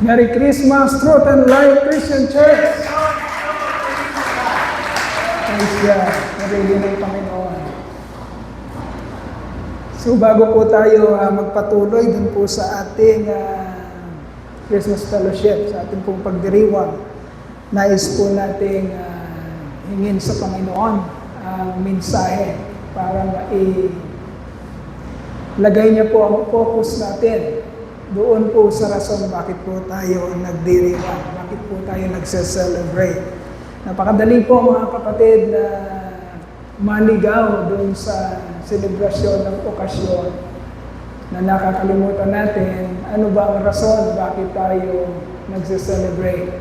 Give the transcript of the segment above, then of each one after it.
Merry Christmas, Truth and Life Christian Church! Praise God! Narili ng Panginoon. So bago po tayo magpatuloy dun po sa ating Christmas Fellowship, sa ating pong pagdiriwang, nais po nating hingin sa Panginoon ang mensahe para lagay niya po ang focus natin doon po sa rason bakit po tayo nagdiriwang, bakit po tayo nagse-celebrate. Napakadali po mga kapatid na maligaw doon sa selebrasyon ng okasyon na nakakalimutan natin ano ba ang rason bakit tayo nagse-celebrate.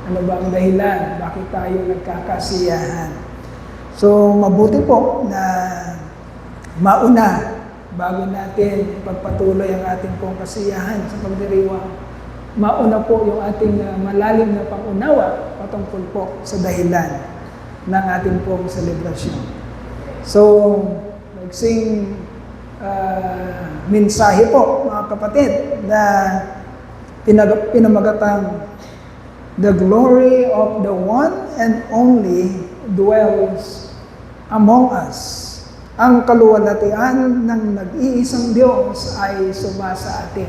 Ano ba ang dahilan bakit tayo nagkakasiyahan. So mabuti po na mauna bago natin pagpatuloy ang ating pong kasiyahan sa pagdiriwang, mauna po yung ating malalim na pangunawa patungkol po sa dahilan ng ating pong selebrasyon. So, nagsing mensahe po mga kapatid na pinamagatang the glory of the one and only dwells among us. Ang kaluwalhatian ng nag-iisang Diyos ay sumasa atin.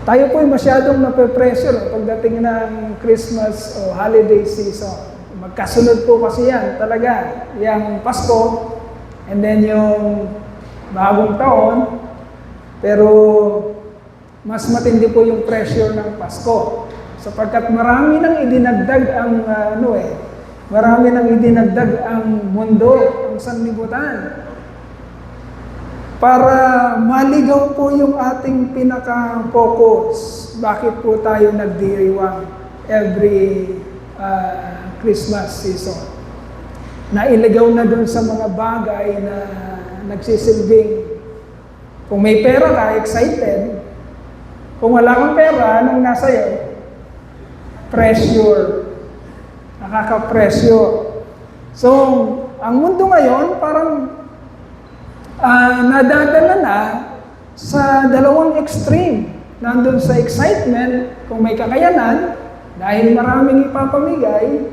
Tayo po ay masyadong nape-pressure pagdating ng Christmas o holiday season. Magkasunod po kasi yan talaga. Yung Pasko and then yung bagong taon. Pero mas matindi po yung pressure ng Pasko. Sapagkat marami nang idinagdag ang marami nang idinagdag ang mundo, ang sanlibutan. Para maligaw po yung ating pinaka-focus. Bakit po tayo nagdiriwang every Christmas season? Nailigaw na dun sa mga bagay na nagsisilbing. Kung may pera ka, excited. Kung wala kang pera, anong nasa iyo? Pressure. Nakaka-pressure. So, ang mundo ngayon parang nadadala na sa dalawang extreme. Nandun sa excitement, kung may kakayanan, dahil maraming ipapamigay,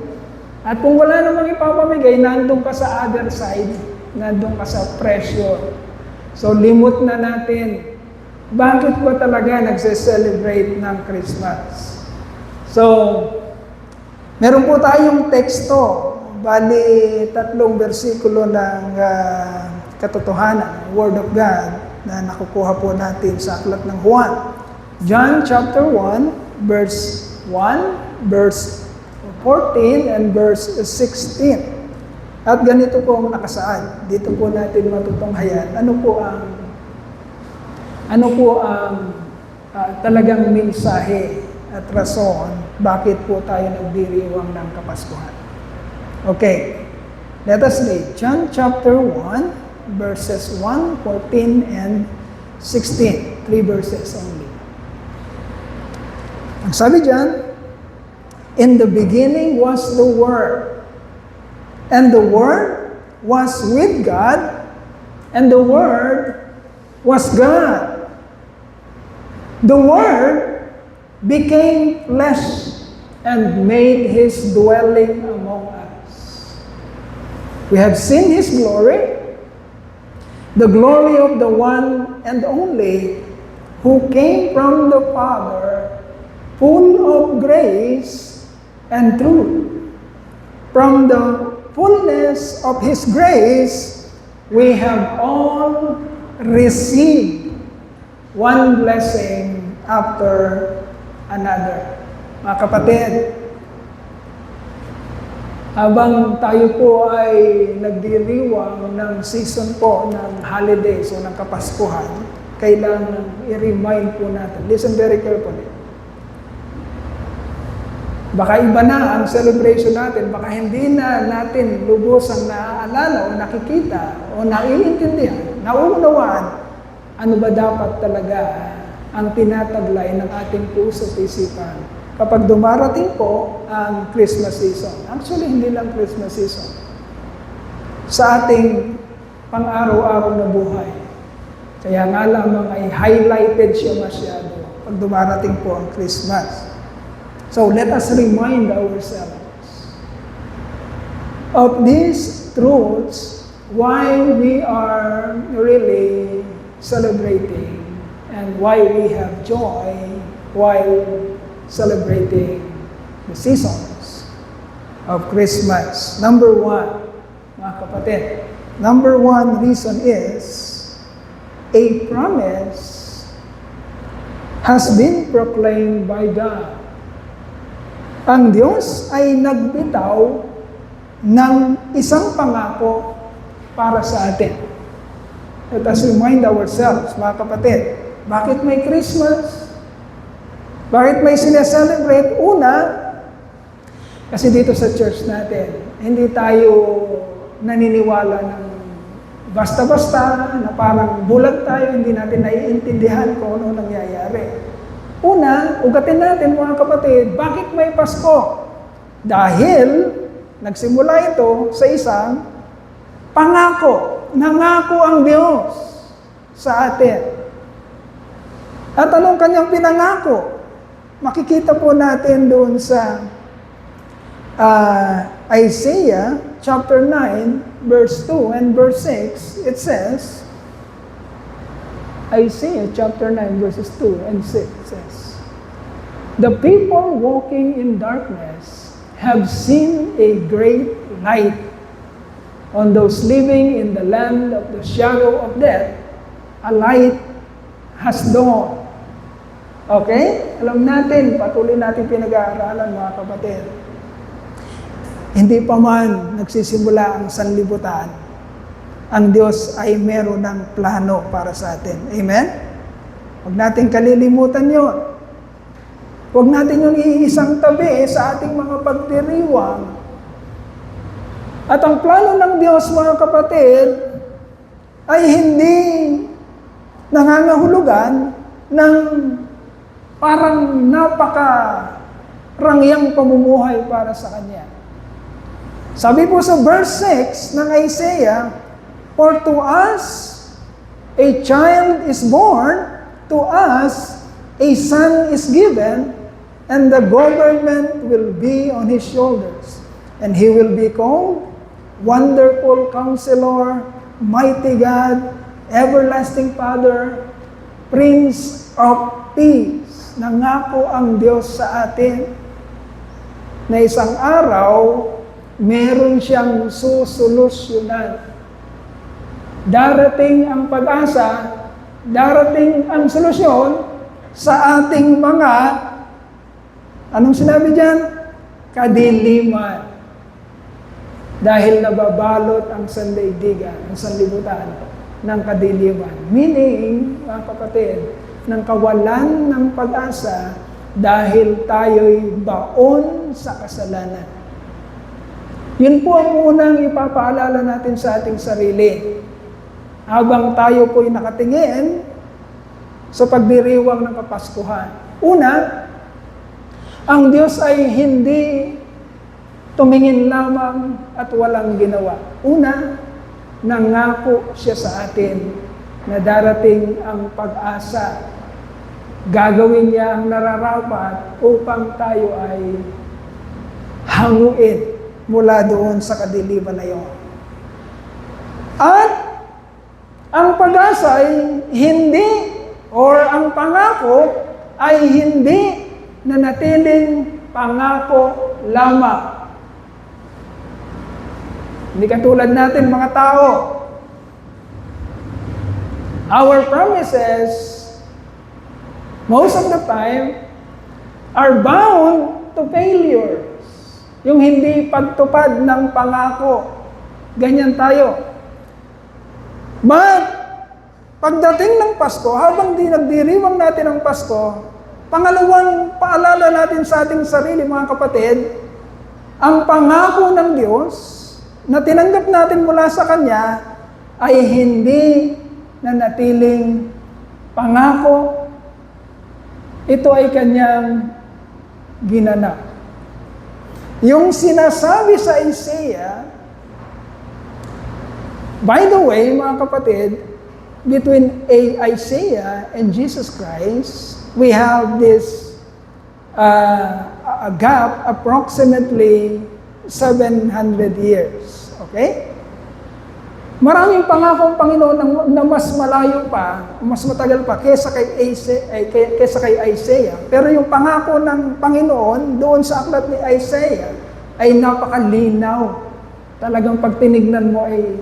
at kung wala namang ipapamigay, nandun ka sa other side, nandun ka sa pressure. So, limot na natin. Bakit ba talaga nagse-celebrate ng Christmas? So, meron po tayong teksto, bali 3 bersikulo ng katotohanan, Word of God, na nakukuha po natin sa aklat ng Juan. John chapter 1, verse 1, verse 14, and verse 16. At ganito po ang nakasaad. Dito po natin matutunghayan. Ano po ang talagang mensahe at rason bakit po tayo nagdiriwang ng Kapaskuhan. Okay, let us read John chapter 1, verses 1, 14, and 16. 3 verses only. Ang sabi dyan, in the beginning was the Word, and the Word was with God, and the Word was God. The Word became flesh and made His dwelling among us. We have seen His glory, the glory of the one and only who came from the Father, full of grace and truth. From the fullness of His grace, we have all received one blessing after another. Mga kapatid, habang tayo po ay nagdiriwang ng season po ng holidays o ng Kapaskuhan, kailangan i-remind po natin. Listen very carefully. Baka iba na ang celebration natin, baka hindi na natin lubos ang naaalala o nakikita o naiintindihan, nauunawaan, ano ba dapat talaga ang tinataglay ng ating puso at isipan kapag dumarating po ang Christmas season. Actually, hindi lang Christmas season. Sa ating pang-araw-araw na buhay. Kaya nga lamang ay highlighted siya masyado. pag dumarating po ang Christmas. So let us remind ourselves of these truths why we are really celebrating and why we have joy while celebrating the seasons of Christmas. Number one, mga kapatid, number one reason is a promise has been proclaimed by God. Ang Diyos ay nagbitaw ng isang pangako para sa atin. Let us remind ourselves, mga kapatid, bakit may Christmas? Bakit may sineselebrate? Una, kasi dito sa church natin, hindi tayo naniniwala ng basta-basta, na parang bulag tayo, hindi natin naiintindihan kung ano nangyayari. Una, ugatin natin mga kapatid, bakit may Pasko? Dahil nagsimula ito sa isang pangako. Nangako ang Diyos sa atin. At anong kanyang pinangako? Makikita po natin doon sa Isaiah chapter 9, verse 2 and verse 6. It says, Isaiah chapter 9 verses 2 and 6 says, "The people walking in darkness have seen a great light. On those living in the land of the shadow of death, a light has dawned." Okay? Alam natin, patuloy natin pinag-aaralan mga kapatid. Hindi pa man nagsisimula ang sanlibutan, ang Diyos ay meron ng plano para sa atin. Amen? Huwag natin kalilimutan yun. Huwag natin yung iisang tabi sa ating mga pagdiriwang. At ang plano ng Diyos, mga kapatid, ay hindi nangangahulugan ng parang napakarangyang pamumuhay para sa Kanya. Sabi po sa verse 6 ng Isaiah, "For to us a child is born, to us a son is given, and the government will be on his shoulders. And he will be called Wonderful Counselor, Mighty God, Everlasting Father, Prince of Peace." Nangako ang Diyos sa atin na isang araw, meron siyang susolusyonan. Darating ang pag-asa, darating ang solusyon sa ating mga, anong sinabi diyan? Kadiliman. Dahil nababalot ang sandaigdigan, ang sanlibutan ng kadiliman. Meaning, mga kapatid, ng kawalan ng pag-asa dahil tayo'y baon sa kasalanan. Yun po ang unang ipapaalala natin sa ating sarili. Habang tayo po'y nakatingin sa pagdiriwang ng Kapaskuhan. Una, ang Diyos ay hindi tumingin lamang at walang ginawa. Una, nangako siya sa atin na darating ang pag-asa. Gagawin niya ang nararapat upang tayo ay hanguin mula doon sa kadiliman na iyon. At ang pag-asa ay hindi, or ang pangako ay hindi nanatiling pangako lamang. Hindi katulad natin mga tao. Our promises, most of the time, are bound to failures. Yung hindi pagtupad ng pangako. Ganyan tayo. But, pagdating ng Pasko, habang nagdiriwang natin ang Pasko, pangalawang paalala natin sa ating sarili, mga kapatid, ang pangako ng Diyos na tinanggap natin mula sa Kanya ay hindi nanatiling pangako. Ito ay Kanyang ginanap. Yung sinasabi sa Isaiah, by the way, mga kapatid, between Isaiah and Jesus Christ, we have this a gap approximately 700 years. Okay? Maraming pangako ang Panginoon na mas malayo pa, mas matagal pa kaysa kay Isaiah. Pero yung pangako ng Panginoon doon sa aklat ni Isaiah ay napakalinaw. Talagang pag tinignan mo ay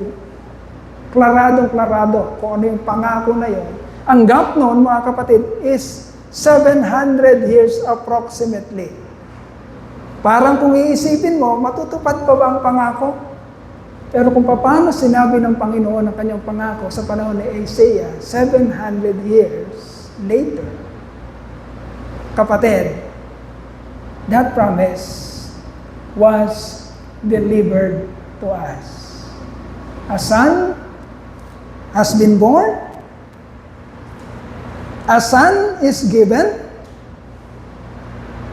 klaradong-klarado kung ano yung pangako na yon. Ang gap noon, mga kapatid, is 700 years approximately. Parang kung iisipin mo, matutupad pa ba ang pangako? Pero kung paano sinabi ng Panginoon ang kanyang pangako sa panahon ni Isaiah, 700 years later, kapatid, that promise was delivered to us. A son has been born, a son is given,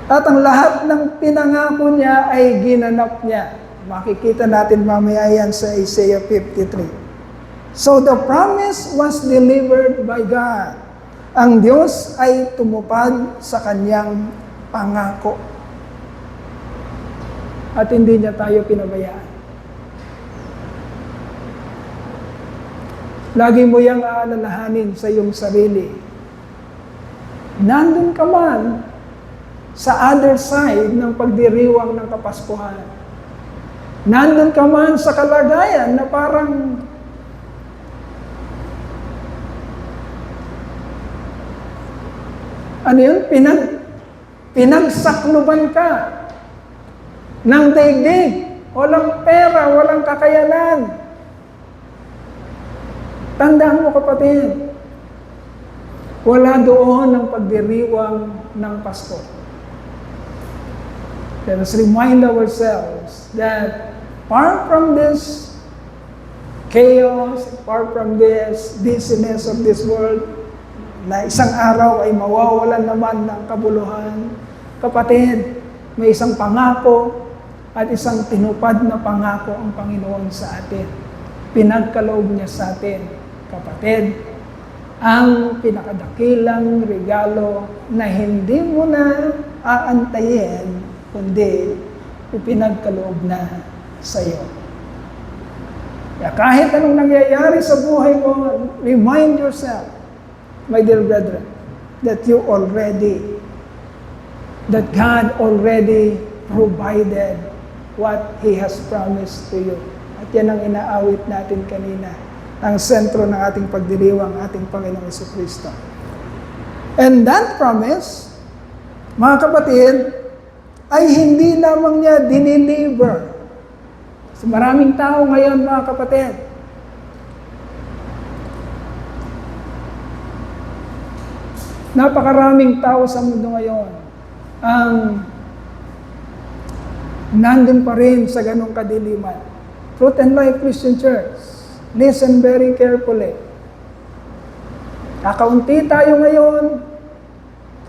at ang lahat ng pinangako niya ay ginanap niya. Makikita natin mamaya yan sa Isaiah 53. So the promise was delivered by God. Ang Diyos ay tumupad sa kanyang pangako. At hindi niya tayo pinabayaan. Lagi mo yang aalalahanin sa iyong sarili. Nandun ka man sa other side ng pagdiriwang ng Kapaskuhan. Nandun ka man sa kalagayan na parang ano yun? Pinagsakluban ka ng daigdig. Walang pera, walang kakayanan. Tandaan mo, kapatid, wala doon ang pagdiriwang ng Pasko. Let us remind ourselves that far from this chaos, far from this dizziness of this world, na isang araw ay mawawalan naman ng kabuluhan, kapatid, may isang pangako at isang tinupad na pangako ang Panginoon sa atin. Pinagkaloob niya sa atin, kapatid, ang pinakadakilang regalo na hindi mo na aantayin, kundi ipinagkaloob na sa iyo. Kaya kahit anong nangyayari sa buhay mo, remind yourself, my dear brethren, that God already provided what He has promised to you. At yan ang inaawit natin kanina, ang sentro ng ating pagdiriwang, ating Panginoong Jesucristo. And that promise, mga kapatid, ay hindi lamang niya dineliver. So maraming tao ngayon, mga kapatid, napakaraming tao sa mundo ngayon ang nandun pa rin sa ganong kadiliman. Truth and Life Christian Church, listen very carefully. Kakaunti tayo ngayon,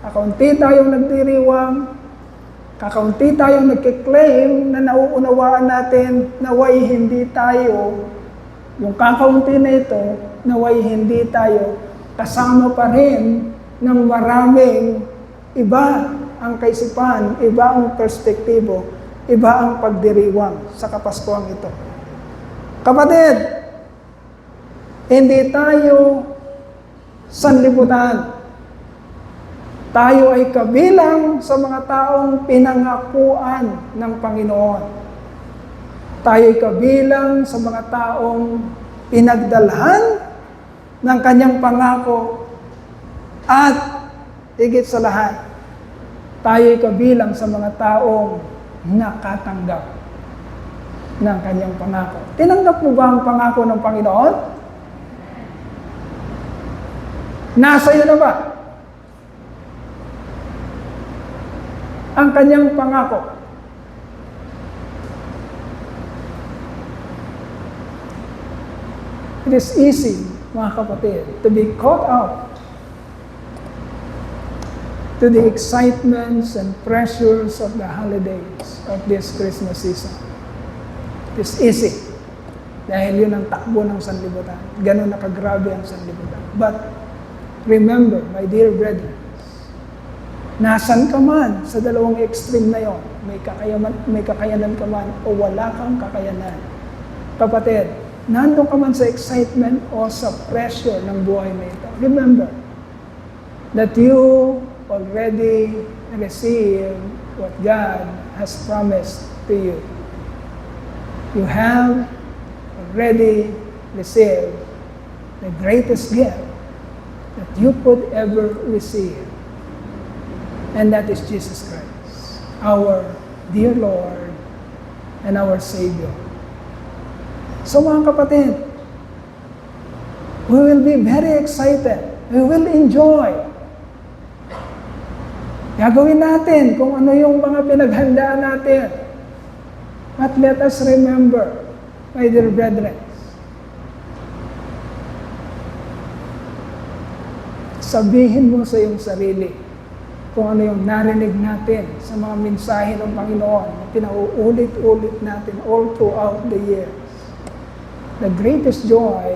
kakaunti tayong nagdiriwang, kakaunti tayong nagkiklaim na nauunawaan natin na way hindi tayo, yung kakaunti na ito, na way hindi tayo, kasama pa rin ng maraming iba ang kaisipan, iba ang perspektibo, iba ang pagdiriwang sa Kapaskuhan ito. Kapatid, hindi tayo sanlibutan. Tayo ay kabilang sa mga taong pinangakuan ng Panginoon. Tayo ay kabilang sa mga taong pinagdalhan ng kanyang pangako. At higit sa lahat, tayo ay kabilang sa mga taong nakatanggap ng kanyang pangako. Tinanggap mo ba ang pangako ng Panginoon? Nasa iyo na ba ang kanyang pangako? It is easy, mga kapatid, to be caught up to the excitements and pressures of the holidays of this Christmas season. It is easy. Dahil yun ang takbo ng sanlibutan. Ganun na kagrabe ang sanlibutan. But remember, my dear brethren, Nasan ka man sa dalawang extreme na yon, may kakayanan ka man o wala kang kakayanan. Kapatid, nandun ka man sa excitement o sa pressure ng buhay na ito. Remember that you already receive what God has promised to you. You have already received the greatest gift that you could ever receive. And that is Jesus Christ, our dear Lord and our Savior. So mga kapatid, we will be very excited. We will enjoy. Gagawin natin kung ano yung mga pinaghandaan natin. But let us remember, my dear brethren, sabihin mo sa iyong sarili kung ano yung narinig natin sa mga mensahe ng Panginoon na pinauulit-ulit natin all throughout the years. The greatest joy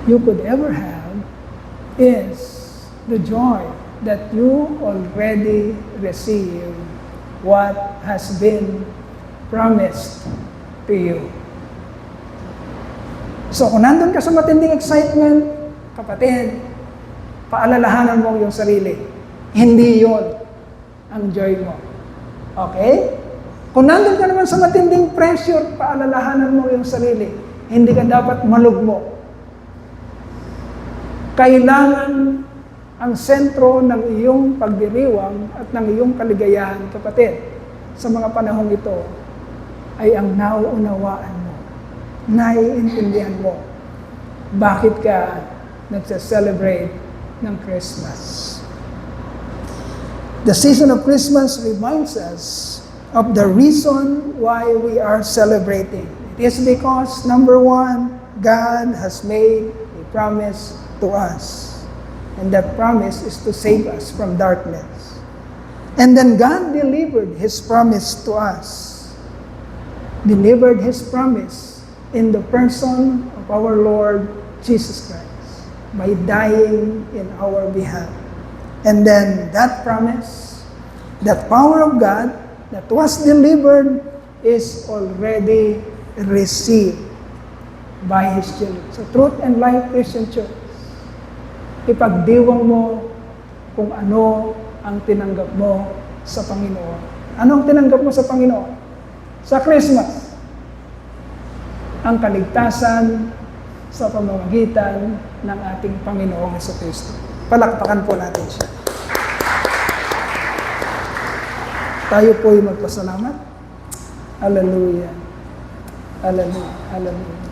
you could ever have is the joy that you already received what has been promised to you. So kung nandun ka sa matinding excitement, kapatid, paalalahanan mo yung sarili. Hindi yon ang joy mo. Okay? Kung nandun ka naman sa matinding pressure, paalalahanan mo yung sarili. Hindi ka dapat malugmo. Kailangan ang sentro ng iyong pagdiriwang at ng iyong kaligayahan, kapatid, sa mga panahong ito, ay ang nauunawaan mo, naiintindihan mo, bakit ka nagsa-celebrate ng Christmas. The season of Christmas reminds us of the reason why we are celebrating. It is because, number one, God has made a promise to us. And that promise is to save us from darkness. And then God delivered His promise to us. Delivered His promise in the person of our Lord Jesus Christ by dying in our behalf. And then that promise, that power of God that was delivered is already received by His children. So Truth and Life Christian Church, ipagdiwang mo kung ano ang tinanggap mo sa Panginoon. Ano ang tinanggap mo sa Panginoon? Sa Christmas, ang kaligtasan sa pamamagitan ng ating Panginoong Jesucristo. Palakpakan po natin siya. Tayo po'y magpasalamat. Hallelujah. Hallelujah. Hallelujah.